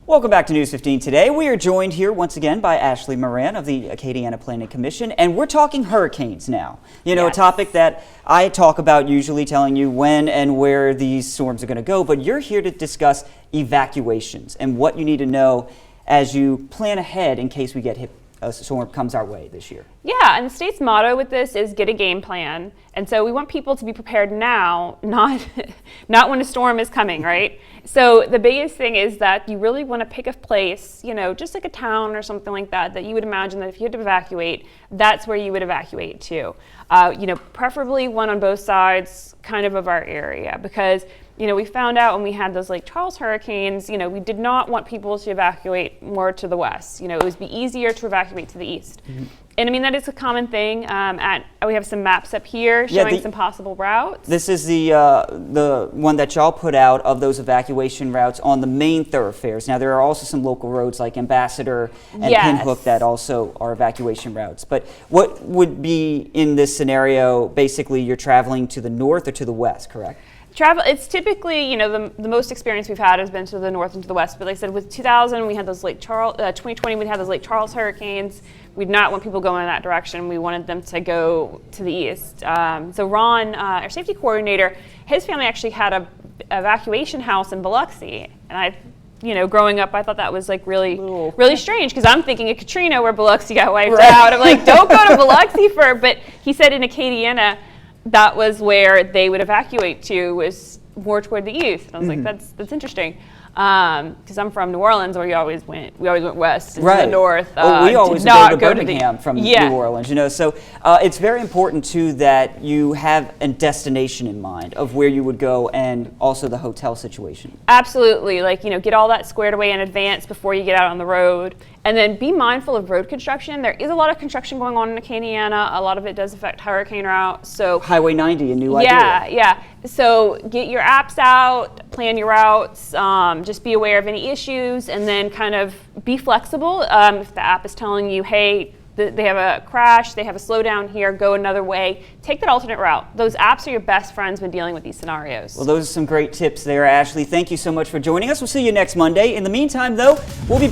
Welcome back to News 15 today. We are joined here once again by Ashley Moran of the Acadiana Planning Commission, and we're talking hurricanes now. You know, yes. A topic that I talk about usually, telling you when and where these storms are going to go, but you're here to discuss evacuations and what you need to know as you plan ahead in case we get hit. A storm comes our way this year. Yeah, and the state's motto with this is get a game plan. And so we want people to be prepared now, not when a storm is coming, right? So the biggest thing is that you really want to pick a place, you know, just like a town or something like that, that you would imagine that if you had to evacuate, that's where you would evacuate to. You know, preferably one on both sides kind of our area, because you know, we found out when we had those Lake Charles hurricanes, you know, we did not want people to evacuate more to the west. You know, it would be easier to evacuate to the east. Mm-hmm. And I mean, that is a common thing. We have some maps up here showing some possible routes. This is the one that y'all put out of those evacuation routes on the main thoroughfares. Now, there are also some local roads like Ambassador and Pinhook that also are evacuation routes. But what would be in this scenario, basically you're traveling to the north or to the west, correct? Travel, it's typically, you know, the most experience we've had has been to the north and to the west. But like I said, with 2000, we had those Lake Charles, 2020, we had those Lake Charles hurricanes. We'd not want people going in that direction. We wanted them to go to the east. So Ron, our safety coordinator, his family actually had a evacuation house in Biloxi. And you know, growing up, I thought that was like really strange, because I'm thinking of Katrina where Biloxi got wiped out. I'm like, don't go to Biloxi but he said in Acadiana, that was where they would evacuate to, was more toward the east. And I was like, that's interesting. Because I'm from New Orleans, where we always went west and to the north. We always go to Birmingham from New Orleans, you know. So it's very important too that you have a destination in mind of where you would go, and also the hotel situation. Absolutely, like, you know, get all that squared away in advance before you get out on the road. And then be mindful of road construction. There is a lot of construction going on in Acadiana. A lot of it does affect hurricane routes. So Highway 90, a new idea. Yeah. So get your apps out, plan your routes, just be aware of any issues, and then kind of be flexible. If the app is telling you, hey, they have a crash, they have a slowdown here, go another way, take that alternate route. Those apps are your best friends when dealing with these scenarios. Well, those are some great tips there, Ashley. Thank you so much for joining us. We'll see you next Monday. In the meantime, though, we'll be